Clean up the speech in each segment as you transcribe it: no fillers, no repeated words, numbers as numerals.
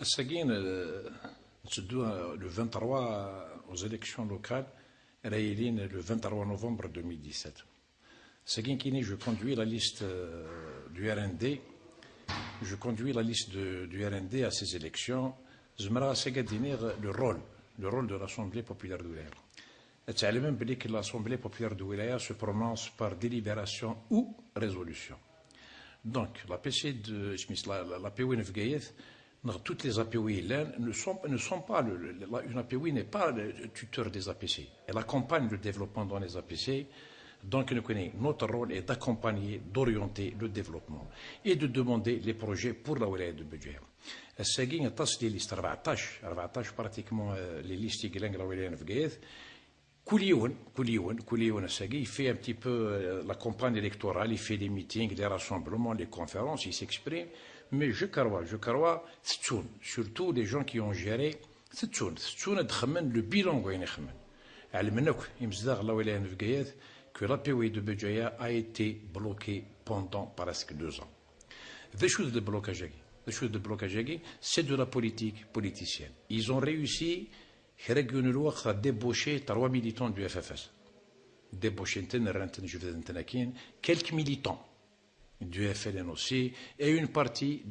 Assaguin, le 23 aux élections locales, rééline le 23 novembre 2017. Assaguin Kini, je conduis la liste du RND. Je conduis la liste du RND à ces élections. Zmara Segadinir le rôle de l'Assemblée populaire de Wilaya. تعلم بلي que l'Assemblée populaire de Wilaya se prononce par délibération ou résolution. Donc, la PC de la POI Nefgaïeth, toutes les APOI ne sont pas, une APOI n'est pas le tuteur des APC. Elle accompagne le développement dans les APC. Donc, notre rôle est d'accompagner, d'orienter le développement et de demander les projets pour la Wilaya de Budget. الساقين تصل ليست 14 pratiquement les listes qui la Wilaya Nefgaïeth. كل الساقي il fait un petit peu la campagne électorale, il fait des meetings, des rassemblements, des conférences, il s'exprime. Mais je crois, surtout les gens qui ont géré, le bilan que la POI de Béjaïa a été bloquée pendant presque 2 ans. Des choses de blocage, c'est de la politique politicienne. Ils ont réussi à débaucher 3 militants du FFS. Débaucher quelques militants du FLN aussi, et une partie,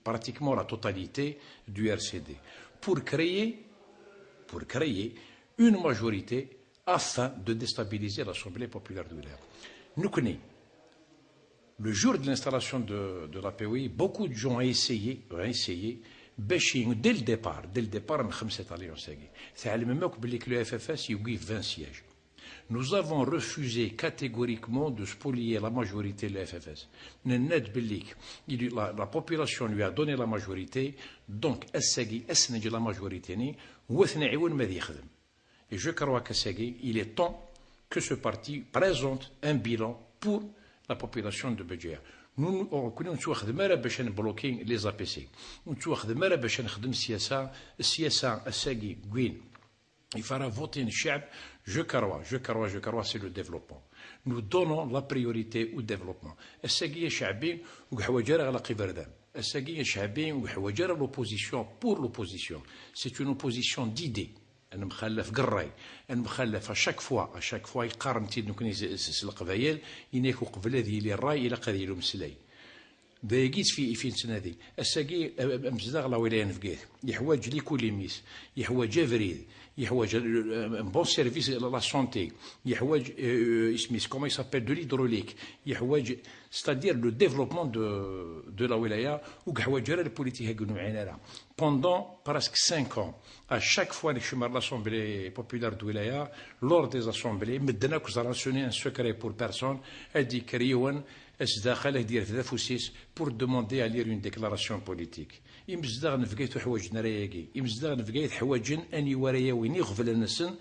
pratiquement la totalité, du RCD, pour créer une majorité afin de déstabiliser l'Assemblée populaire de Wilaya. Nous connaissons. Le jour de l'installation de la POI, beaucoup de gens ont essayé, dès le départ, le FFS, il y a 20 sièges. Nous avons refusé catégoriquement de spolier la majorité de la FFS. La population lui a donné la majorité, donc la majorité. Et je crois qu'il est temps que ce parti présente un bilan pour la population de Béjaïa. Nous avons bloqué les APC. Nous avons il faudra voter une chab. Je crois, c'est le développement. Nous donnons la priorité au développement. L'opposition pour l'opposition. C'est une opposition d'idées. À chaque fois يقارن القبائل ينيكو قبل هذه اللي الراي الى قضيه له مسلاي دايقيت في السنه هذه الساقي مزداغ لا ولايه نفقيه يحواج ليكول ميس يحواج جافريد يحواج بون سيرفيس لا سونتي يحواج اسميس كومون يسابيل دو ليدروليك يحواج c'est-à-dire le développement de la wilaya ou يحواج la politique هكذا معينه pendant presque 5 ans à chaque fois que l'Assemblée populaire de Wilaya lors des assemblées مدنا كزراسيوني un secret pour personne elle dit كريون الداخل ديال في فوسيس pour demander à lire une déclaration politique يمزدغ نفقيت حوايج نراياكي يمزدغ نفقيت حوايج اني ورايا وين يغفل النسن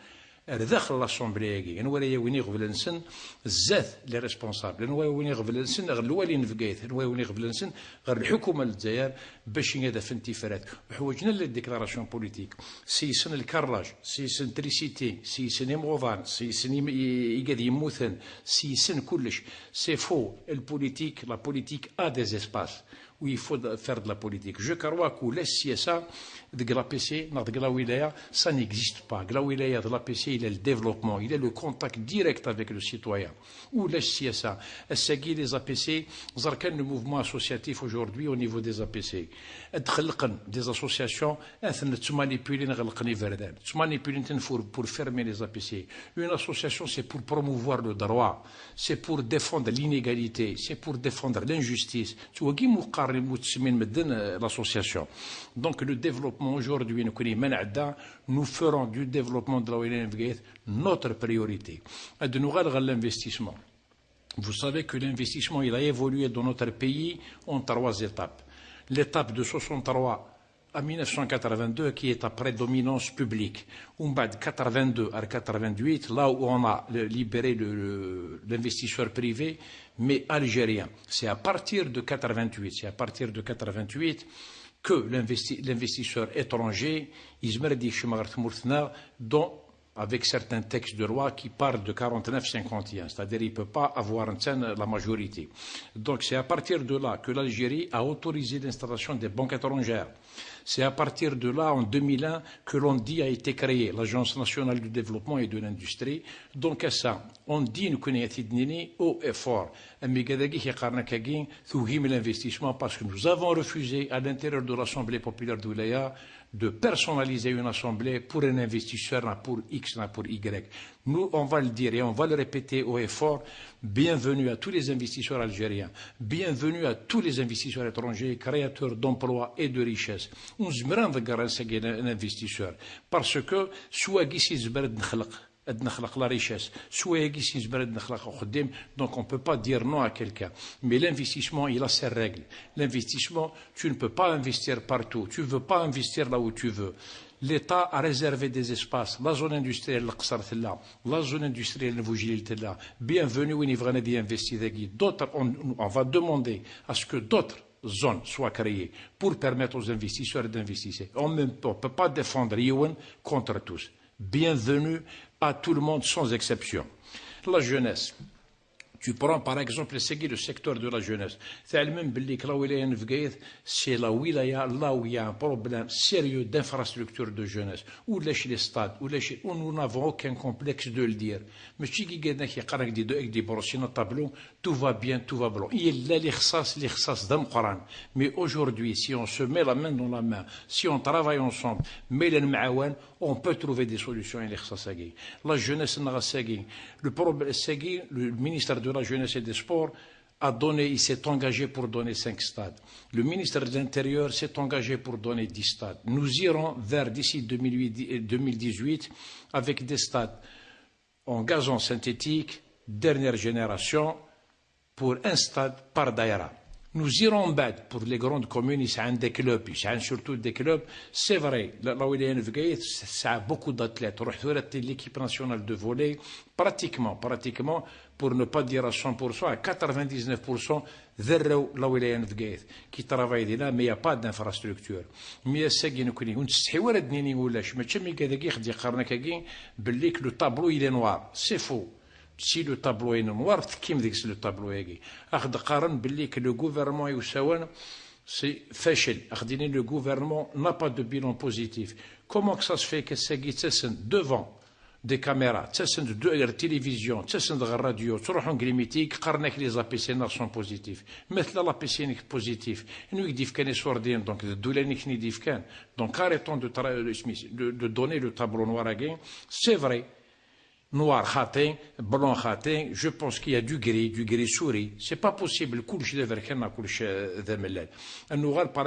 داخل لاسومبلي كي نوريا وين يغفل النسن الزات لي ريسبونسابل نوريا وين يغفل النسن غير الوالي نفقيت نوريا وين يغفل النسن غير الحكومه الجزائر باش هذا في انتفارات حوايجنا لي ديكلاراسيون بوليتيك سيسن الكراج سيسن تريسيتي سيسن يموفان سيسن يقاد يموثن سيسن كلش سي فو البوليتيك لا بوليتيك ا دي اسباس où il faut faire de la politique. Je crois que la CSA de la PC, de la wilaya, ça n'existe pas. La wilaya de la PC, il est le développement, il est le contact direct avec le citoyen. Ou la CSA, les APC, le mouvement associatif aujourd'hui au niveau des APC. Des associations, pour fermer les APC. Une association, c'est pour promouvoir le droit, c'est pour défendre l'inégalité, c'est pour défendre l'injustice. L'association. Donc le développement aujourd'hui, nous ferons du développement de la wilaya notre priorité. L'investissement. Vous savez que l'investissement il a évolué dans notre pays en 3 étapes. L'étape de 63 à 1982 qui est à prédominance publique. En bas de 82 à 88, là où on a libéré l'investisseur privé, mais algérien. C'est à partir de 88 que l'investisseur étranger, dont avec certains textes de loi qui parlent de 49-51, c'est-à-dire qu'il ne peut pas avoir la majorité. Donc c'est à partir de là que l'Algérie a autorisé l'installation des banques étrangères. C'est à partir de là, en 2001, que l'on dit a été créée l'Agence nationale du développement et de l'industrie. Donc à ça, on dit nous connaissons haut et fort. L'investissement parce que nous avons refusé à l'intérieur de l'Assemblée populaire de l'Oulaya de personnaliser une assemblée pour un investisseur, pour X, pour Y. Nous, on va le dire et on va le répéter haut et fort. Bienvenue à tous les investisseurs algériens. Bienvenue à tous les investisseurs étrangers, créateurs d'emplois et de richesses. On se met un investisseur parce que soit la richesse, donc on ne peut pas dire non à quelqu'un. Mais l'investissement, il a ses règles. L'investissement, tu ne peux pas investir partout. Tu ne veux pas investir là où tu veux. L'État a réservé des espaces. La zone industrielle, la zone industrielle, bienvenue où il va investir. D'autres, on va demander à ce que d'autres zones soient créées pour permettre aux investisseurs d'investir. On ne peut pas défendre Youn contre tous. Bienvenue à tout le monde sans exception. La jeunesse. Tu prends par exemple le secteur de la jeunesse. C'est la wilaya là où il y a un problème sérieux d'infrastructure de jeunesse. Ou les stades, où nous n'avons aucun complexe de le dire. Mais si tout va bien, tout va bien. Mais aujourd'hui, si on se met la main dans la main, si on travaille ensemble, on peut trouver des solutions. La jeunesse, le ministère de la Jeunesse et des Sports il s'est engagé pour donner 5 stades. Le ministre de l'Intérieur s'est engagé pour donner 10 stades. Nous irons vers d'ici 2018 avec des stades en gazon synthétique, dernière génération, pour un stade par daïra. Nous irons en bas pour les grandes communes, ils ont des clubs, ils ont surtout des clubs. C'est vrai, là où il y a ça a beaucoup d'athlètes. L'équipe nationale de volley, pratiquement, pour ne pas dire à 100%, à 99%, là où il y a qui travaillent là, mais il n'y a pas d'infrastructure. Mais c'est que le tableau il est noir. C'est faux. Si le tableau est noir, qui me dit que le tableau est gris? Que le gouvernement c'est fâché. Le gouvernement n'a pas de bilan positif. Comment que ça se fait que c'est devant des caméras, de la télévision, de la radio, que les APC sont positifs. Mais l'APC est positif. Nous, il dit qu'il est donc donc arrêtons de donner le tableau noir à gain. C'est vrai. Noir khatin, blanc khatin, je pense qu'il y a du gris souris. C'est pas possible. Par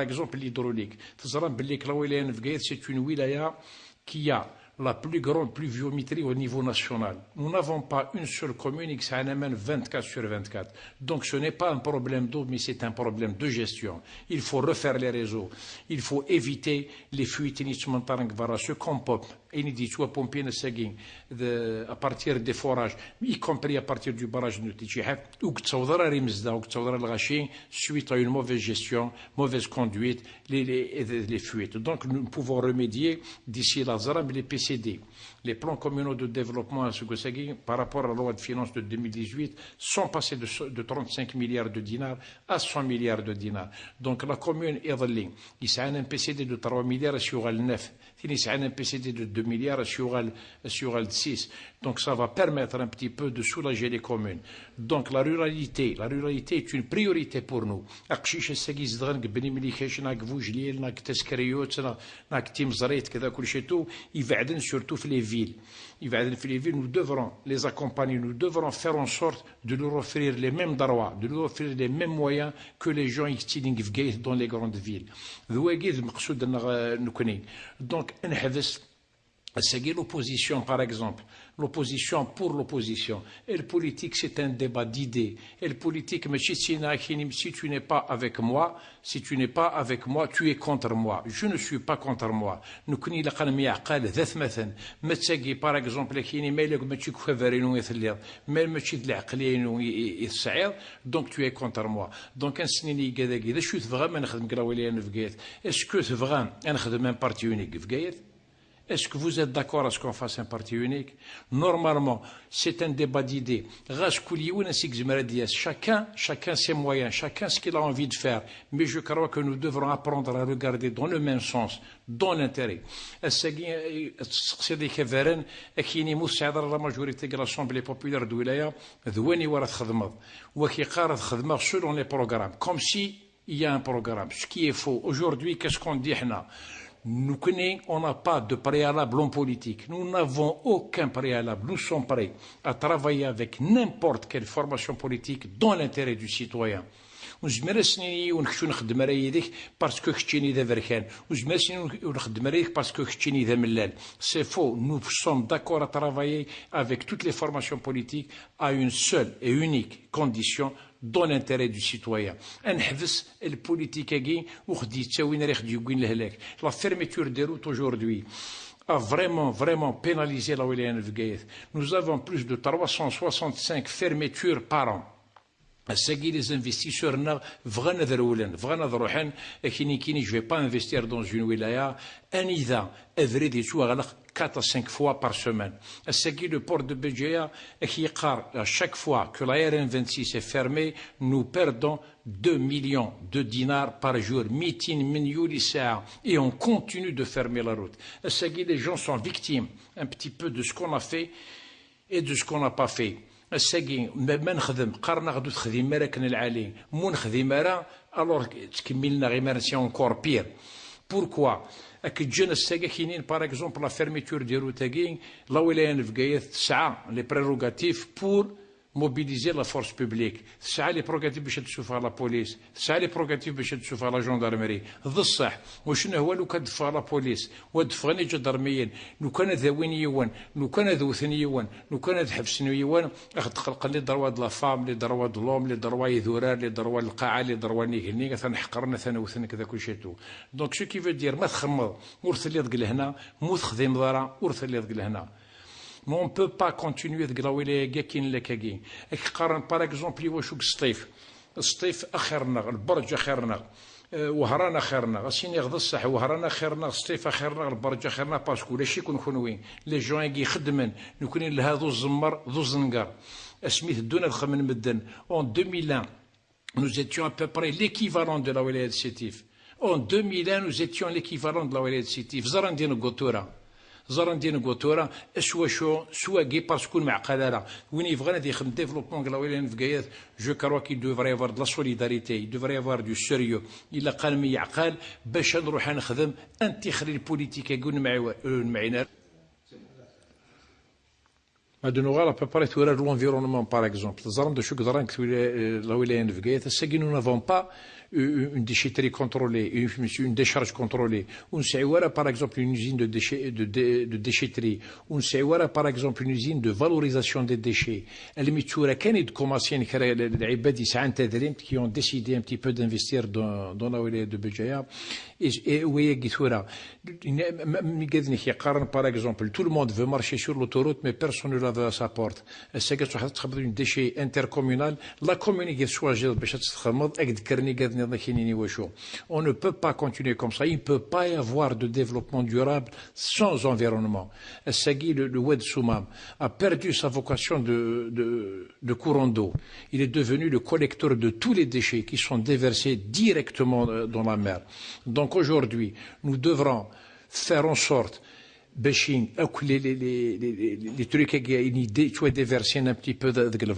exemple, l'hydraulique. C'est une wilaya qui a la plus grande pluviométrie au niveau national. Nous n'avons pas une seule commune qui s'amène 24/24. Donc ce n'est pas un problème d'eau, mais c'est un problème de gestion. Il faut refaire les réseaux. Il faut éviter les fuites ce qu'on pompe. À partir des forages, y compris à partir du barrage de Tichihef, ou suite à une mauvaise gestion, mauvaise conduite, les fuites. Donc nous pouvons remédier d'ici la ZARAB les PCD. Les plans communaux de développement à Sougossagui, par rapport à la loi de finances de 2018, sont passés de 35 milliards de dinars à 100 milliards de dinars. Donc la commune Edli, il y a un PCD de 3 milliards sur le 9. Il y a un PCD de 2 milliards sur le 6. Donc ça va permettre un petit peu de soulager les communes. Donc la ruralité est une priorité pour nous. Surtout les villes. Nous devrons les accompagner, nous devrons faire en sorte de leur offrir les mêmes droits, de leur offrir les mêmes moyens que les gens qui vivent dans les grandes villes. Donc, l'opposition, par exemple, l'opposition pour l'opposition. Et le politique, c'est un débat d'idées. Et le politique, si tu n'es pas avec moi, tu es contre moi. Je ne suis pas contre moi. Par exemple, donc tu es contre moi. Donc, est-ce que c'est vrai un parti unique? Est-ce que vous êtes d'accord à ce qu'on fasse un parti unique? Normalement, c'est un débat d'idées. Chacun ses moyens, chacun ce qu'il a envie de faire. Mais je crois que nous devrons apprendre à regarder dans le même sens, dans l'intérêt. C'est des كفرن أكيني مساعد la majorité de l'Assemblée populaire de Wilaya, ذواني ورا تخدمض وكيقارض خدمة selon les programmes, comme si il y a un programme. Ce qui est faux. Aujourd'hui, qu'est-ce qu'on dit? Nous, on n'a pas de préalable en politique. Nous n'avons aucun préalable. Nous sommes prêts à travailler avec n'importe quelle formation politique dans l'intérêt du citoyen. C'est faux. Nous sommes d'accord à travailler avec toutes les formations politiques à une seule et unique condition, dans l'intérêt du citoyen. La fermeture des routes aujourd'hui a vraiment pénalisé la Wilaya Nefgueït. Nous avons plus de 365 fermetures par an. Les investisseurs ne je vais pas investir dans une wilaya, un 4 à 5 fois par semaine. Le port de Béjaïa, à chaque fois que la RN26 est fermée, nous perdons 2 millions de dinars par jour. Et on continue de fermer la route. Les gens sont victimes un petit peu de ce qu'on a fait et de ce qu'on n'a pas fait. الساقي ما نخدم قارنا غدو تخدم مراكن العالي مو نخدم مرا الوغ تكملنا غير مرسي اونكور بير بوركوا كتجينا الساقي كاينين باغ اكزومبل لا فيرميتور ديال روتاكين لا ولايه نفقايه تسعه لي بريروغاتيف بور mobiliser la force publique. C'est les prérogatives باش تشوفها لا بوليس، c'est les prérogatives باش تشوفها لا جندرمري. الصح وشنو هو لو كدفع لا بوليس ودفعني جندرميين، لو كان ذاوين يوان، لو كان ذوثن يوان، لو كان حبسن يوان، تخلق لي دروا د لا فام، لي دروا د لوم، لي دروا يذورار، لي دروا القاعه، لي دروا نيغني، ثنحقرنا ثنوثن كذا كل شيء تو. دونك شو كيف دير ما تخمض ورث اللي دق لهنا، مو تخدم ضرا ورث اللي دق لهنا. Mais on ne peut pas continuer de glaouer gakin lekagin. Par exemple, الصيف اخرنا البرج اخرنا وهران اخرنا غاسين يغض الصح وهران اخرنا الصيف اخرنا البرج اخرنا باسكو لاشي كون وين لي جون كي يخدمن نكون لهذو الزمر ذو الزنقر اسميت الدون الخمن مدن en 2001 nous étions à peu près l'équivalent de la Wilaya de Sétif. En 2001 nous étions l'équivalent de la Wilaya de Sétif. زران دين قطوره زران دين قطورة سوا كي باسكو معقلة وين يبغى غادي يخدم ديفلوبمون كلا وين نفقايات جو كروا كي دوفري افوار دو لا سوليداريتي دوفري افوار دو سيريو الا قال مي يعقل باش نروح نخدم انتخري البوليتيك يقول معينا هادو نوغال ابا بري تورا لونفيرونمون باغ اكزومبل زران دو شوك زران لا ولايه نفقايات الساكي نو نافون با une déchetterie contrôlée, une décharge contrôlée. On sait par exemple une usine de déchetterie. On sait par exemple une usine de valorisation des déchets. Qui ont décidé un petit peu d'investir dans la wilaya de Béjaïa. Et oui, par exemple, tout le monde veut marcher sur l'autoroute, mais personne ne la veut à sa porte. C'est un déchet intercommunal. La communauté soit on ne peut pas continuer comme ça. Il ne peut pas y avoir de développement durable sans environnement. Le Oued Soumam a perdu sa vocation de courant d'eau. Il est devenu le collecteur de tous les déchets qui sont déversés directement dans la mer. Donc aujourd'hui, nous devrons faire en sorte باشين les trucs une idée tu es déversé un petit peu de l'eau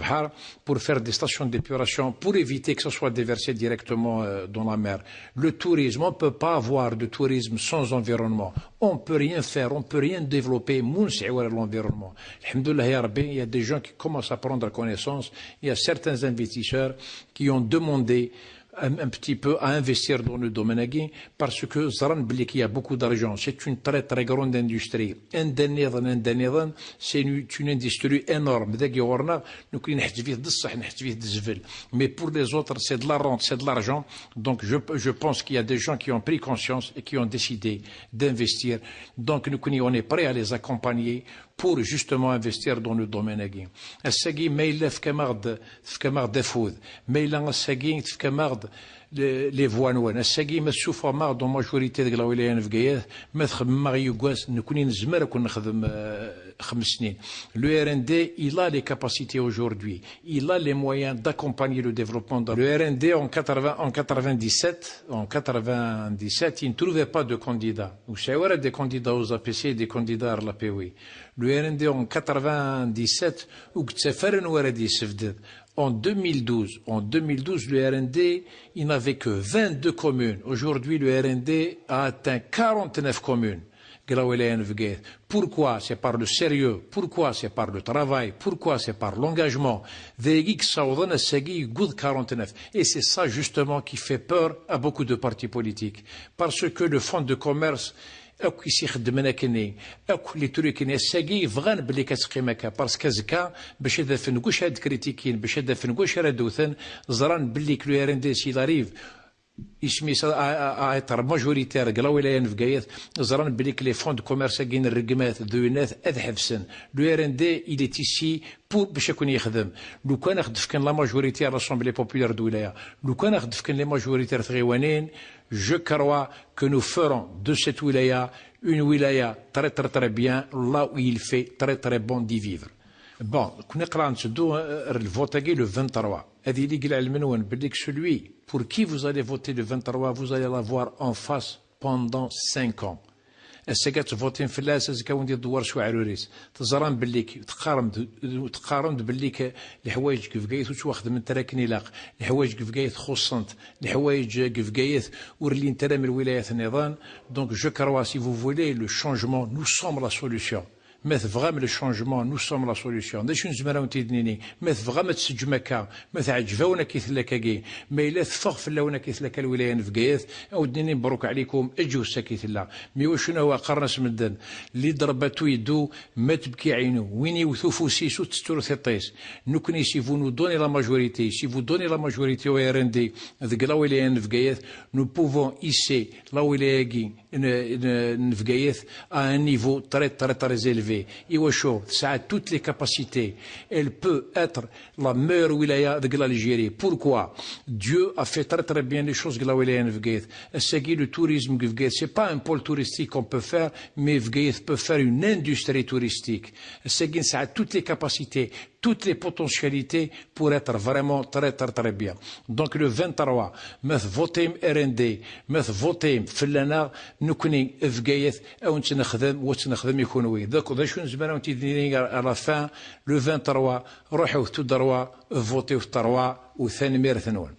pour faire des stations d'épuration pour éviter que ça soit déversé directement dans la mer. Le tourisme, on ne peut pas avoir de tourisme sans environnement. On ne peut rien faire, on ne peut rien développer l'environnement. Il y a des gens qui commencent à prendre connaissance. Il y a certains investisseurs qui ont demandé un petit peu à investir dans le domaine parce que il y a beaucoup d'argent. C'est une très très grande industrie. C'est une industrie énorme. Mais pour les autres, c'est de la rente, c'est de l'argent. Donc je pense qu'il y a des gens qui ont pris conscience et qui ont décidé d'investir. Donc on est prêt à les accompagner pour justement investir dans le domaine agri. الساقي ما إلا في كمارد دافود، ما إلا الساقي في كمارد لي فوا نوان الساقي ما تشوفوا مار دون ماجوريتي ديك الولايه نفقايات ما تخدم ما يقاس نكوني نزمر كون نخدم 5 سنين. Le RND, il a les capacités aujourd'hui, il a les moyens d'accompagner le développement. Le RND en 97, il ne trouvait pas de candidats. Vous savez, des candidats aux APC et des candidats à l'APOI. Le RND en 97, en 2012, le RND, il n'avait que 22 communes. Aujourd'hui, le RND a atteint 49 communes. Pourquoi? C'est par le sérieux. Pourquoi? C'est par le travail. Pourquoi? C'est par l'engagement. Et c'est ça justement qui fait peur à beaucoup de partis politiques. Parce que le fonds de commerce, أو يخدمنا كني أو اللي توري كني الساقي فغان بلي كتقيمك باسكو زكا باش هذا فنقوش هاد كريتيكين باش هذا فنقوش راه دوثن زران بلي كلو ار ان دي سي لاريف اسمي ايتر ماجوريتير كلا ولايه نفقايات زران بلي لي فون دو كوميرس كاين الرقمات ذوينات اذ حفسن لو ار ان دي الي تيسي بور باش يكون يخدم لو كان خدف كان لا ماجوريتير راسومبلي بوبولير دو ولايه لو كان خدف كان لي ماجوريتير ثغيوانين je crois que nous ferons de cette wilaya une wilaya très très très bien là où il fait très très bon d'y vivre. Bon, كنا قرا نشدو الفوتاكي le 23 هذه اللي قال المنون بالك celui pour qui vous allez voter le 23 vous allez l'avoir en face pendant 5 ans. الساكات فوتين في الاساس كون ديال دوار شو عروريس تزران بالليك تقارن بالليك الحوايج كيف قايت وتواخذ من تراكني لاق الحوايج كيف قايت خصنت الحوايج كيف قايت ورلي انت من الولايات النظام دونك جو كروا سي فو فولي لو شونجمون نو سوم لا سوليسيون مثل فغام لو شونجمون نو سوم لا سوليسيون دا شنو زعما راهو تيدنيني مثل فغام تسجمكا مثل عجباونا كيثلاكاكي ما الا تفغ في اللونه كيثلاكا الولايه نفقايات او دنيني مبروك عليكم اجوا ساكيت الله مي وشنو هو قرنس مدن اللي ضرباتو يدو ما تبكي عينو وين يوثو فوسيسو تستور ثيطيس نكني سي فو نو دوني لا ماجوريتي سي فو دوني لا ماجوريتي او ار ان دي ذيك لا ولايه نفقايات نو بوفون ايسي لا ولايه نفقايات à un niveau très très très élevé. Iwacho, ça a toutes les capacités. Elle peut être la meilleure wilaya de l'Algérie. Pourquoi? Dieu a fait très très bien les choses de la wilaya Nvgaït. Le tourisme Nvgaït, c'est pas un pôle touristique qu'on peut faire, mais Nvgaït peut faire une industrie touristique. Ça a toutes les capacités, toutes les potentialités pour être vraiment très très très bien. Donc le 23, مث votem RND, مث votem فلنا نكوني Nvgaït أو نتنخدم وتنخدم يكون وي. Donc ذا شو نزبنا تيديني à la fin le 23 روحوا تدروا فوتيو في التروا وثاني مير ثنون.